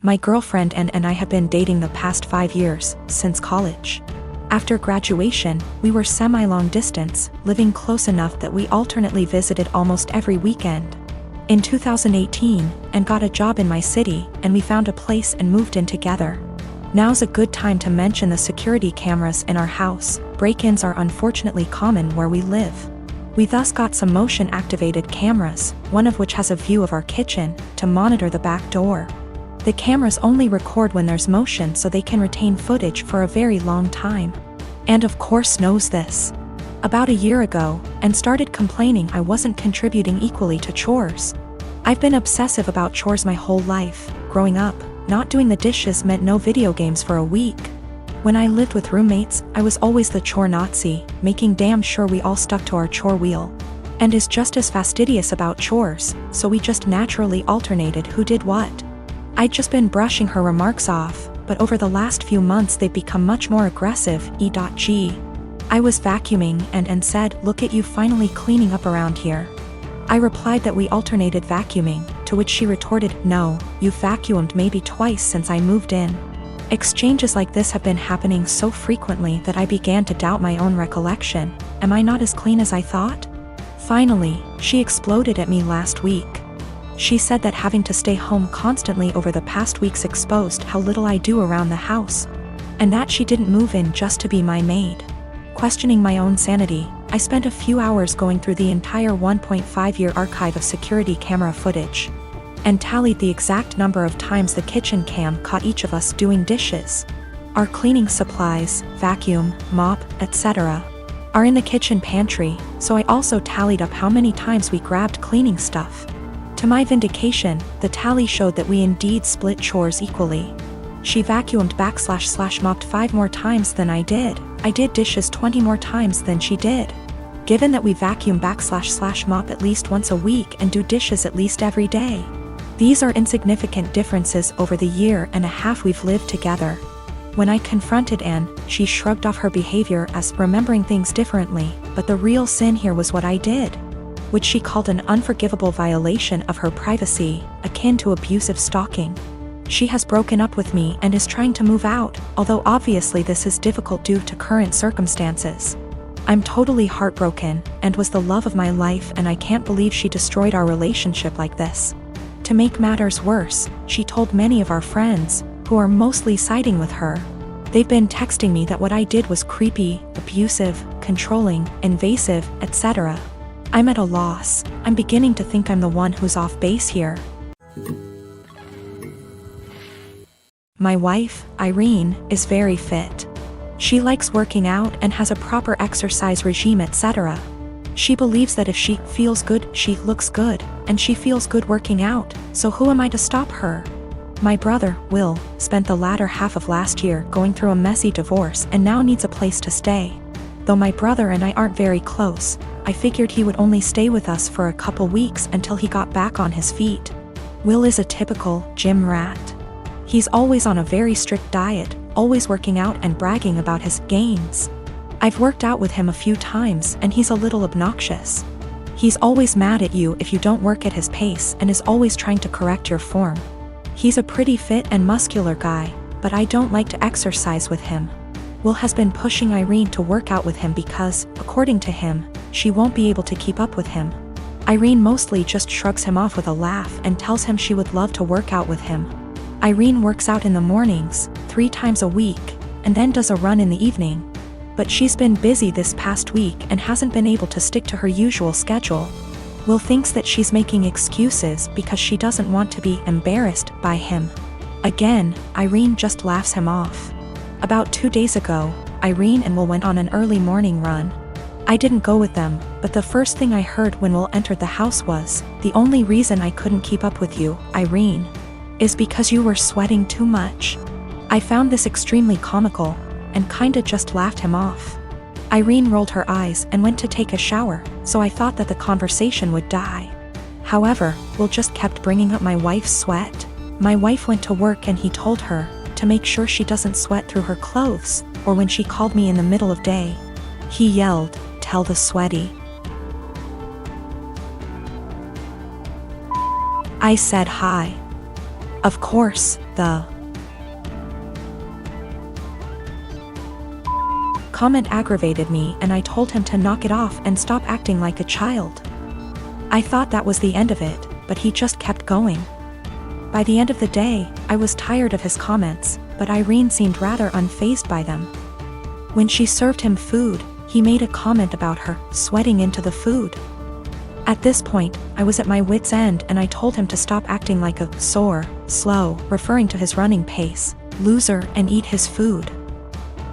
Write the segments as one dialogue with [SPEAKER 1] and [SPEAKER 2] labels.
[SPEAKER 1] My girlfriend and I have been dating the past 5 years, since college. After graduation, we were semi-long distance, living close enough that we alternately visited almost every weekend. In 2018, and got a job in my city, and we found a place and moved in together. Now's a good time to mention the security cameras in our house. Break-ins are unfortunately common where we live. We thus got some motion-activated cameras, one of which has a view of our kitchen, to monitor the back door. The cameras only record when there's motion so they can retain footage for a very long time. And of course knows this. About a year ago, and started complaining I wasn't contributing equally to chores. I've been obsessive about chores my whole life. Growing up, not doing the dishes meant no video games for a week. When I lived with roommates, I was always the chore Nazi, making damn sure we all stuck to our chore wheel. And is just as fastidious about chores, so we just naturally alternated who did what. I'd just been brushing her remarks off, but over the last few months they've become much more aggressive. E.g. I was vacuuming and said, "Look at you finally cleaning up around here." I replied that we alternated vacuuming, to which she retorted, "No, you've vacuumed maybe twice since I moved in." Exchanges like this have been happening so frequently that I began to doubt my own recollection. Am I not as clean as I thought? Finally, she exploded at me last week. She said that having to stay home constantly over the past weeks exposed how little I do around the house, and that she didn't move in just to be my maid. Questioning my own sanity, I spent a few hours going through the entire 1.5-year archive of security camera footage, and tallied the exact number of times the kitchen cam caught each of us doing dishes. Our cleaning supplies, vacuum, mop, etc., are in the kitchen pantry, so I also tallied up how many times we grabbed cleaning stuff. To my vindication, the tally showed that we indeed split chores equally. She vacuumed / mopped 5 more times than I did. I did dishes 20 more times than she did. Given that we vacuum / mop at least once a week and do dishes at least every day, these are insignificant differences over the year and a half we've lived together. When I confronted Anne, she shrugged off her behavior as remembering things differently, but the real sin here was what I did, which she called an unforgivable violation of her privacy, akin to abusive stalking. She has broken up with me and is trying to move out, although obviously this is difficult due to current circumstances. I'm totally heartbroken, and was the love of my life, and I can't believe she destroyed our relationship like this. To make matters worse, she told many of our friends, who are mostly siding with her. They've been texting me that what I did was creepy, abusive, controlling, invasive, etc. I'm at a loss. I'm beginning to think I'm the one who's off base here. My wife, Irene, is very fit. She likes working out and has a proper exercise regime, etc. She believes that if she feels good, she looks good, and she feels good working out, so who am I to stop her? My brother, Will, spent the latter half of last year going through a messy divorce and now needs a place to stay. Though my brother and I aren't very close, I figured he would only stay with us for a couple weeks until he got back on his feet. Will is a typical gym rat. He's always on a very strict diet, always working out and bragging about his gains. I've worked out with him a few times and he's a little obnoxious. He's always mad at you if you don't work at his pace and is always trying to correct your form. He's a pretty fit and muscular guy, but I don't like to exercise with him. Will has been pushing Irene to work out with him because, according to him, she won't be able to keep up with him. Irene mostly just shrugs him off with a laugh and tells him she would love to work out with him. Irene works out in the mornings, 3 times a week, and then does a run in the evening. But she's been busy this past week and hasn't been able to stick to her usual schedule. Will thinks that she's making excuses because she doesn't want to be embarrassed by him. Again, Irene just laughs him off. About 2 days ago, Irene and Will went on an early morning run. I didn't go with them, but the first thing I heard when Will entered the house was, "The only reason I couldn't keep up with you, Irene, is because you were sweating too much." I found this extremely comical, and kinda just laughed him off. Irene rolled her eyes and went to take a shower, so I thought that the conversation would die. However, Will just kept bringing up my wife's sweat. My wife went to work and he told her to make sure she doesn't sweat through her clothes, or when she called me in the middle of day, he yelled, "Tell the sweaty." I said hi. Of course, The comment aggravated me and I told him to knock it off and stop acting like a child. I thought that was the end of it, but he just kept going. By the end of the day, I was tired of his comments, but Irene seemed rather unfazed by them. When she served him food, he made a comment about her sweating into the food. At this point, I was at my wit's end and I told him to stop acting like a sore, slow, referring to his running pace, loser, and eat his food.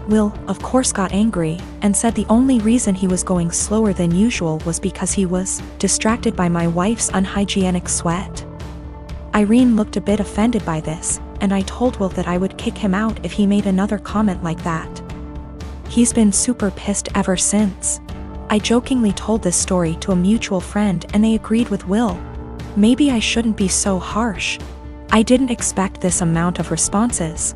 [SPEAKER 1] Will, of course, got angry and said the only reason he was going slower than usual was because he was distracted by my wife's unhygienic sweat. Irene looked a bit offended by this, and I told Will that I would kick him out if he made another comment like that. He's been super pissed ever since. I jokingly told this story to a mutual friend and they agreed with Will. Maybe I shouldn't be so harsh. I didn't expect this amount of responses.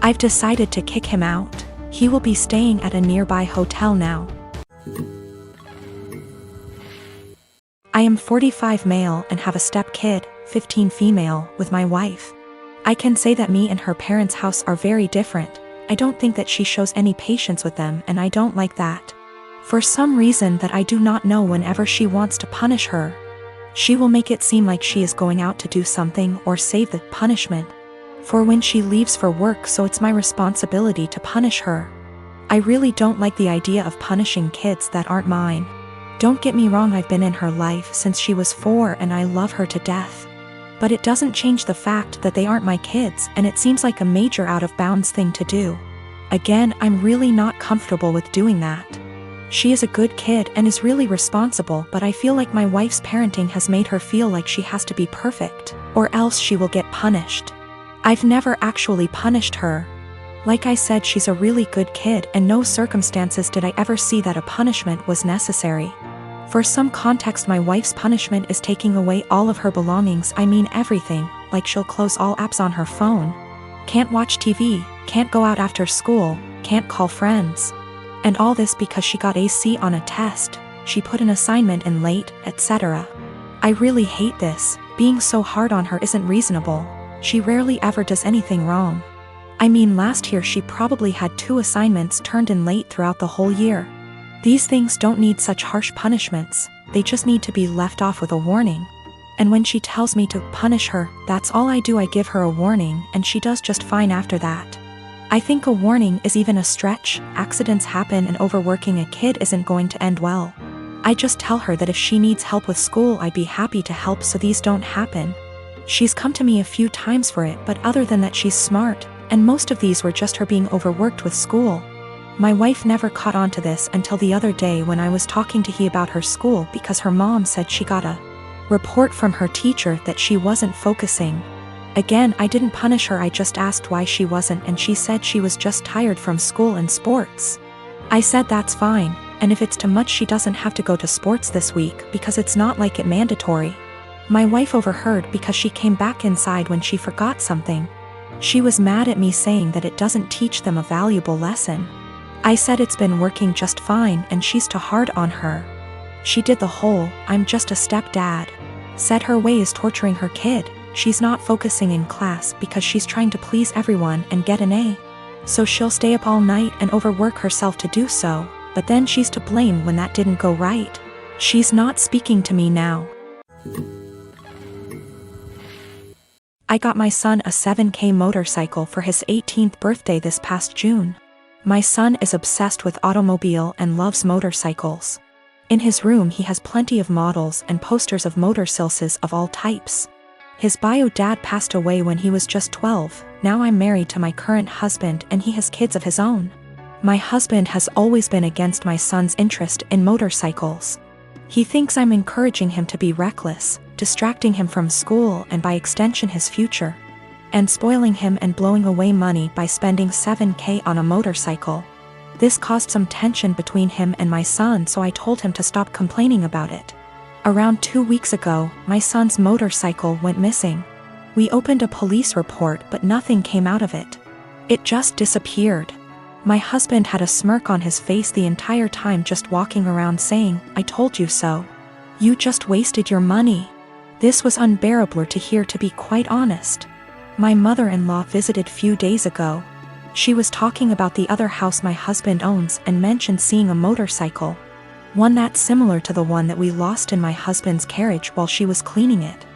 [SPEAKER 1] I've decided to kick him out. He will be staying at a nearby hotel now. I am 45 male and have a step-kid, 15 female, with my wife. I can say that me and her parents' house are very different. I don't think that she shows any patience with them and I don't like that. For some reason that I do not know, whenever she wants to punish her, she will make it seem like she is going out to do something or save the punishment for when she leaves for work, so it's my responsibility to punish her. I really don't like the idea of punishing kids that aren't mine. Don't get me wrong, I've been in her life since she was 4 and I love her to death. But it doesn't change the fact that they aren't my kids and it seems like a major out of bounds thing to do. Again, I'm really not comfortable with doing that. She is a good kid and is really responsible, but I feel like my wife's parenting has made her feel like she has to be perfect, or else she will get punished. I've never actually punished her. Like I said, she's a really good kid and no circumstances did I ever see that a punishment was necessary. For some context, my wife's punishment is taking away all of her belongings, I mean everything, like she'll close all apps on her phone. Can't watch TV, can't go out after school, can't call friends. And all this because she got a C on a test, she put an assignment in late, etc. I really hate this. Being so hard on her isn't reasonable. She rarely ever does anything wrong. I mean, last year she probably had 2 assignments turned in late throughout the whole year. These things don't need such harsh punishments, they just need to be left off with a warning. And when she tells me to punish her, that's all I do. I give her a warning and she does just fine after that. I think a warning is even a stretch. Accidents happen and overworking a kid isn't going to end well. I just tell her that if she needs help with school, I'd be happy to help so these don't happen. She's come to me a few times for it, but other than that she's smart, and most of these were just her being overworked with school. My wife never caught on to this until the other day when I was talking to he about her school because her mom said she got a report from her teacher that she wasn't focusing. Again, I didn't punish her, I just asked why she wasn't and she said she was just tired from school and sports. I said that's fine, and if it's too much she doesn't have to go to sports this week because it's not like it mandatory. My wife overheard because she came back inside when she forgot something. She was mad at me saying that it doesn't teach them a valuable lesson. I said it's been working just fine and she's too hard on her. She did the whole, I'm just a stepdad. Said her way is torturing her kid. She's not focusing in class because she's trying to please everyone and get an A. So she'll stay up all night and overwork herself to do so, but then she's to blame when that didn't go right. She's not speaking to me now. I got my son a 7K motorcycle for his 18th birthday this past June. My son is obsessed with automobile and loves motorcycles. In his room he has plenty of models and posters of motorcycles of all types. His bio dad passed away when he was just 12, now I'm married to my current husband and he has kids of his own. My husband has always been against my son's interest in motorcycles. He thinks I'm encouraging him to be reckless, distracting him from school and by extension his future, and spoiling him and blowing away money by spending 7K on a motorcycle. This caused some tension between him and my son, so I told him to stop complaining about it. Around 2 weeks ago, my son's motorcycle went missing. We opened a police report but nothing came out of it. It just disappeared. My husband had a smirk on his face the entire time, just walking around saying, "I told you so. You just wasted your money." This was unbearable to hear, to be quite honest. My mother-in-law visited few days ago. She was talking about the other house my husband owns and mentioned seeing a motorcycle. One that's similar to the one that we lost in my husband's carriage while she was cleaning it.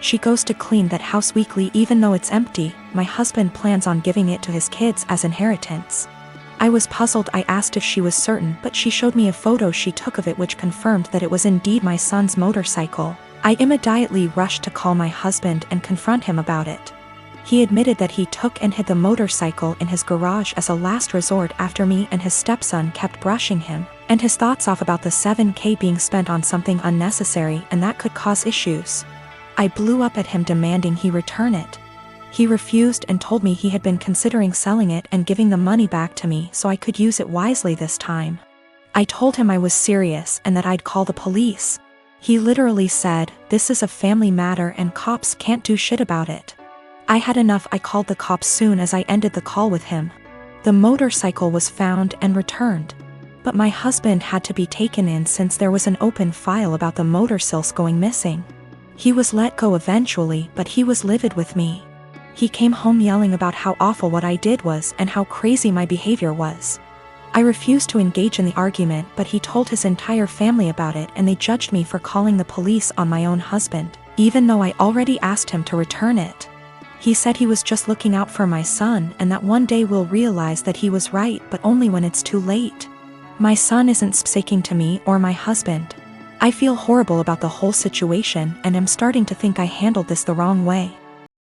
[SPEAKER 1] She goes to clean that house weekly even though it's empty. My husband plans on giving it to his kids as inheritance. I was puzzled. I asked if she was certain, but she showed me a photo she took of it which confirmed that it was indeed my son's motorcycle. I immediately rushed to call my husband and confront him about it. He admitted that he took and hid the motorcycle in his garage as a last resort after me and his stepson kept brushing him, and his thoughts off about the $7,000 being spent on something unnecessary and that could cause issues. I blew up at him demanding he return it. He refused and told me he had been considering selling it and giving the money back to me so I could use it wisely this time. I told him I was serious and that I'd call the police. He literally said, "This is a family matter and cops can't do shit about it." I had enough. I called the cops soon as I ended the call with him. The motorcycle was found and returned. But my husband had to be taken in since there was an open file about the motorcycles going missing. He was let go eventually, but he was livid with me. He came home yelling about how awful what I did was and how crazy my behavior was. I refused to engage in the argument, but he told his entire family about it and they judged me for calling the police on my own husband, even though I already asked him to return it. He said he was just looking out for my son and that one day we'll realize that he was right, but only when it's too late. My son isn't speaking to me or my husband. I feel horrible about the whole situation and am starting to think I handled this the wrong way.